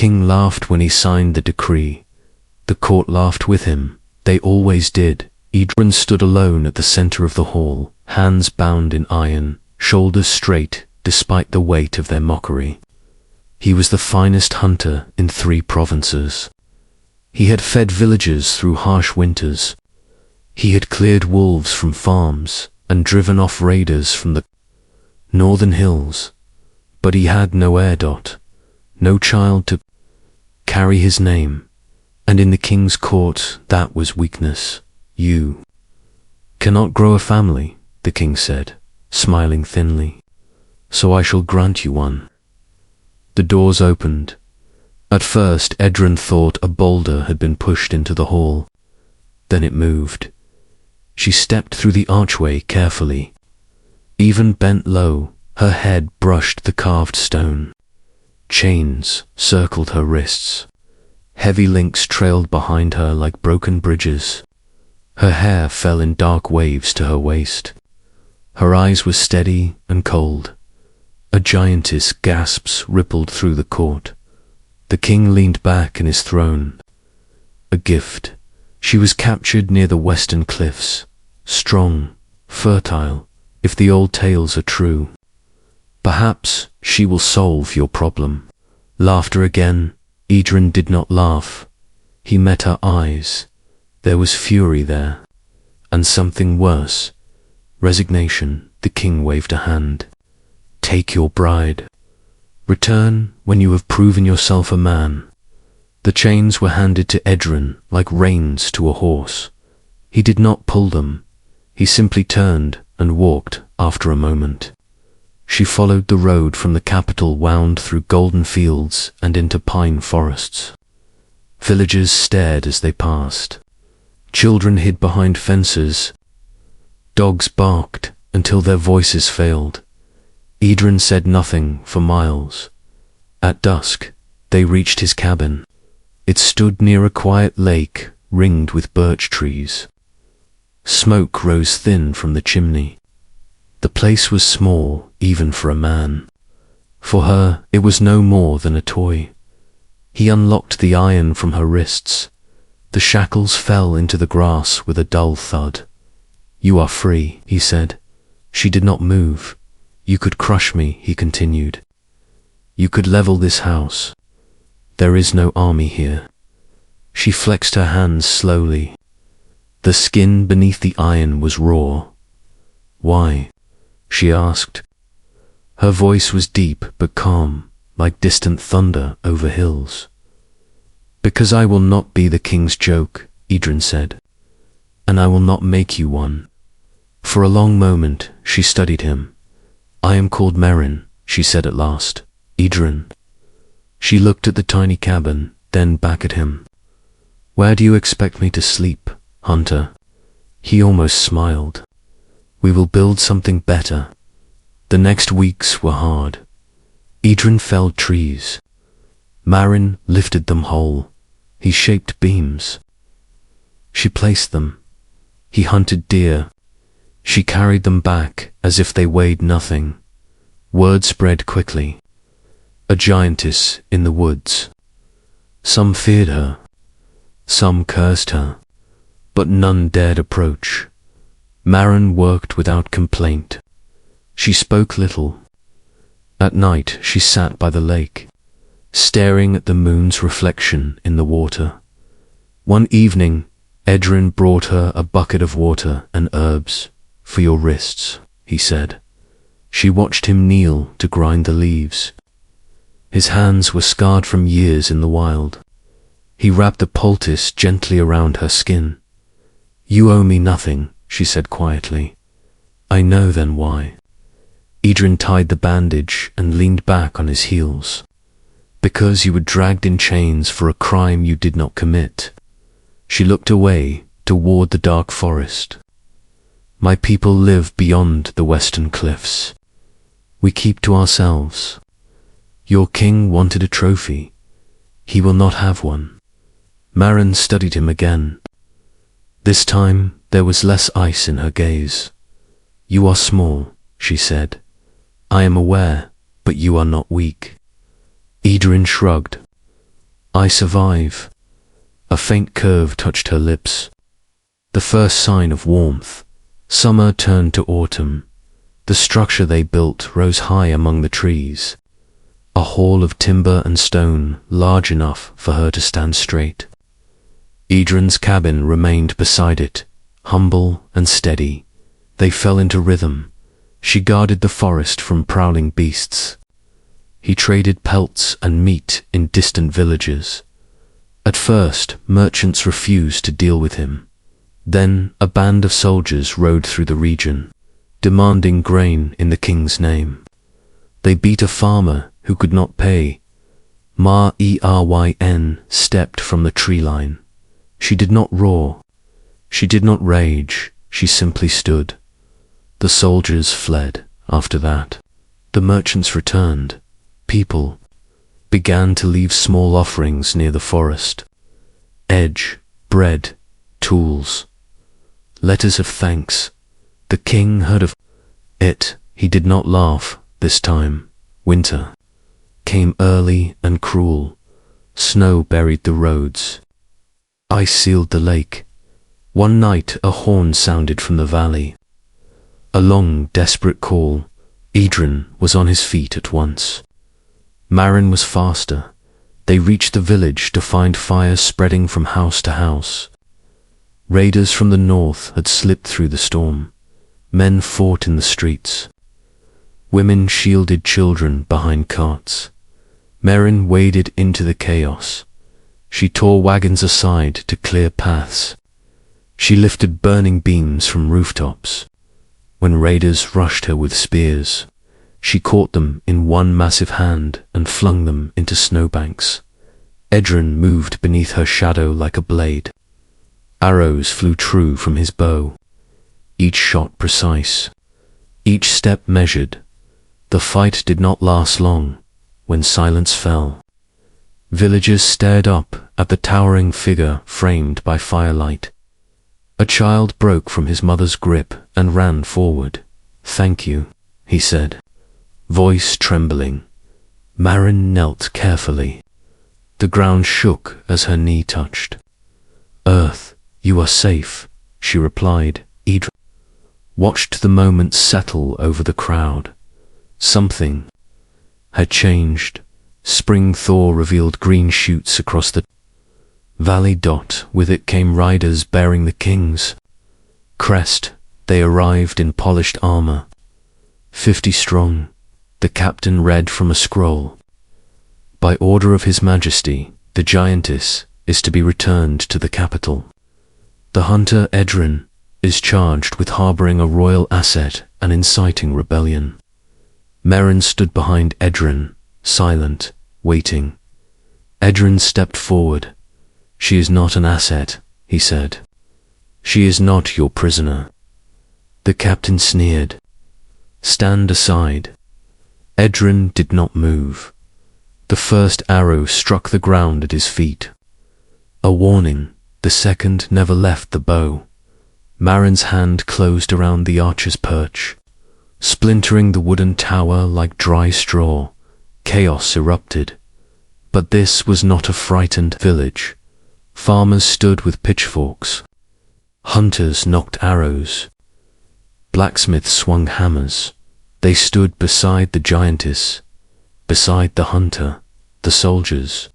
king laughed when he signed the decree. The court laughed with him. They always did. Idrun stood alone at the center of the hall, hands bound in iron, shoulders straight despite the weight of their mockery. He was the finest hunter in 3 provinces. He had fed villagers through harsh winters. He had cleared wolves from farms and driven off raiders from the northern hills. But he had no heir, no child to carry his name, and in the king's court that was weakness. You cannot grow a family, the king said, smiling thinly, so I shall grant you one. The doors opened. At first Edryn thought a boulder had been pushed into the hall. Then it moved. She stepped through the archway carefully. Even bent low, her head brushed the carved stone. Chains circled her wrists. Heavy links trailed behind her like broken bridges. Her hair fell in dark waves to her waist. Her eyes were steady and cold. A giantess' gasps rippled through the court. The king leaned back in his throne. A gift. She was captured near the western cliffs. Strong, fertile, if the old tales are true. Perhaps she will solve your problem. Laughter again. Idryn did not laugh. He met her eyes. There was fury there, and something worse. Resignation. The king waved a hand. Take your bride. Return when you have proven yourself a man. The chains were handed to Edryn like reins to a horse. He did not pull them. He simply turned and walked after a moment. She followed the road from the capital, wound through golden fields and into pine forests. Villagers stared as they passed. Children hid behind fences. Dogs barked until their voices failed. Idryn said nothing for miles. At dusk, they reached his cabin. It stood near a quiet lake ringed with birch trees. Smoke rose thin from the chimney. The place was small, even for a man. For her, it was no more than a toy. He unlocked the iron from her wrists. The shackles fell into the grass with a dull thud. You are free, he said. She did not move. You could crush me, he continued. You could level this house. There is no army here. She flexed her hands slowly. The skin beneath the iron was raw. Why? She asked. Her voice was deep but calm, like distant thunder over hills. Because I will not be the king's joke, Idryn said, and I will not make you one. For a long moment she studied him. I am called Merrin, she said at last. Idryn. She looked at the tiny cabin, then back at him. Where do you expect me to sleep, hunter? He almost smiled. We will build something better. The next weeks were hard. Idryn felled trees. Merrin lifted them whole. He shaped beams. She placed them. He hunted deer. She carried them back as if they weighed nothing. Word spread quickly. A giantess in the woods. Some feared her. Some cursed her. But none dared approach. Merrin worked without complaint. She spoke little. At night she sat by the lake, staring at the moon's reflection in the water. One evening, Edryn brought her a bucket of water and herbs. For your wrists, he said. She watched him kneel to grind the leaves. His hands were scarred from years in the wild. He wrapped the poultice gently around her skin. You owe me nothing, she said quietly. I know then why. Idryn tied the bandage and leaned back on his heels. Because you were dragged in chains for a crime you did not commit. She looked away toward the dark forest. My people live beyond the western cliffs. We keep to ourselves. Your king wanted a trophy. He will not have one. Merrin studied him again. This time there was less ice in her gaze. You are small, she said. I am aware, but you are not weak. Idryn shrugged. I survive. A faint curve touched her lips. The first sign of warmth. Summer turned to autumn. The structure they built rose high among the trees. A hall of timber and stone, large enough for her to stand straight. Idrun's cabin remained beside it, humble and steady. They fell into rhythm. She guarded the forest from prowling beasts. He traded pelts and meat in distant villages. At first, merchants refused to deal with him. Then a band of soldiers rode through the region, demanding grain in the king's name. They beat a farmer who could not pay. Eryn stepped from the tree line. She did not roar. She did not rage. She simply stood. The soldiers fled after that. The merchants returned. People began to leave small offerings near the forest. Edge, bread, tools, letters of thanks. The king heard of it. He did not laugh this time. Winter came early and cruel. Snow buried the roads. Ice sealed the lake. One night a horn sounded from the valley. A long, desperate call. Idrun was on his feet at once. Maren was faster. They reached the village to find fires spreading from house to house. Raiders from the north had slipped through the storm. Men fought in the streets. Women shielded children behind carts. Maren waded into the chaos. She tore wagons aside to clear paths. She lifted burning beams from rooftops. When raiders rushed her with spears, she caught them in one massive hand and flung them into snowbanks. Edryn moved beneath her shadow like a blade. Arrows flew true from his bow, each shot precise, each step measured. The fight did not last long. When silence fell, villagers stared up at the towering figure framed by firelight. A child broke from his mother's grip and ran forward. "Thank you," he said, voice trembling. Maren knelt carefully. The ground shook as her knee touched. "Earth, you are safe," she replied. Idrun watched the moment settle over the crowd. Something had changed. Spring thaw revealed green shoots across the valley. With it came riders bearing the king's crest. They arrived in polished armor. 50 strong. The captain read from a scroll. By order of His Majesty, the Giantess is to be returned to the capital. The hunter Edryn is charged with harboring a royal asset and inciting rebellion. Maren stood behind Edryn, silent, waiting. Edryn stepped forward. "She is not an asset," he said. "She is not your prisoner." The captain sneered. "Stand aside." Edryn did not move. The first arrow struck the ground at his feet. A warning. The second never left the bow. Maren's hand closed around the archer's perch, splintering the wooden tower like dry straw. Chaos erupted. But this was not a frightened village. Farmers stood with pitchforks. Hunters knocked arrows. Blacksmiths swung hammers. They stood beside the giantess, beside the hunter. The soldiers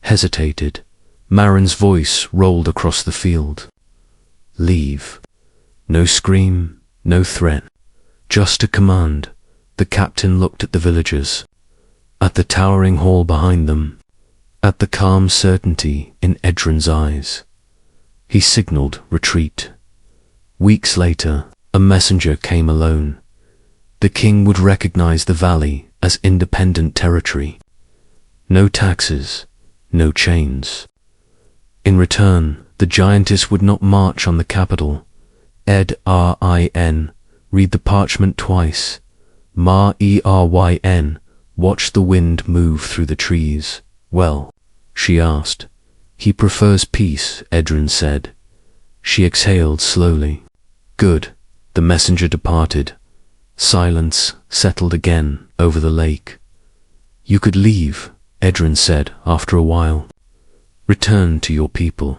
hesitated. Maren's voice rolled across the field. "Leave." No scream, no threat, just a command. The captain looked at the villagers, at the towering hall behind them, at the calm certainty in Edryn's eyes. He signaled retreat. Weeks later, a messenger came alone. The king would recognize the valley as independent territory. No taxes, no chains. In return, the giantess would not march on the capital. Edryn, read the parchment twice. Eryn, watch the wind move through the trees. "Well?" she asked. "He prefers peace," Edryn said. She exhaled slowly. "Good." The messenger departed. Silence settled again over the lake. "You could leave," Edrin said after a while. Return to your people.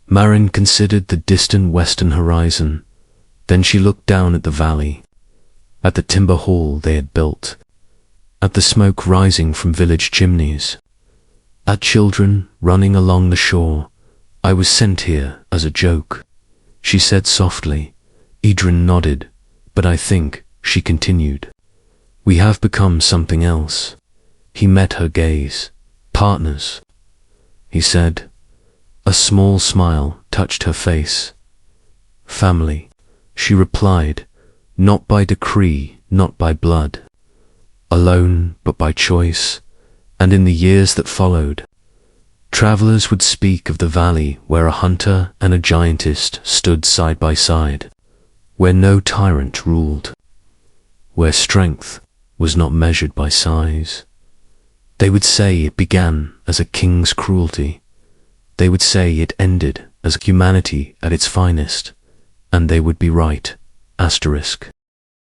Marin considered the distant western horizon. Then she looked down at the valley, at the timber hall they had built, at the smoke rising from village chimneys, at children running along the shore. I was sent here as a joke, she said softly. Edrin nodded. But I think, she continued, we have become something else. He met her gaze. Partners, he said. A small smile touched her face. Family, she replied, not by decree, not by blood, alone but by choice. And in the years that followed, travelers would speak of the valley where a hunter and a giantess stood side by side, where no tyrant ruled, where strength was not measured by size. They would say it began as a king's cruelty. They would say it ended as humanity at its finest. And they would be right. Asterisk.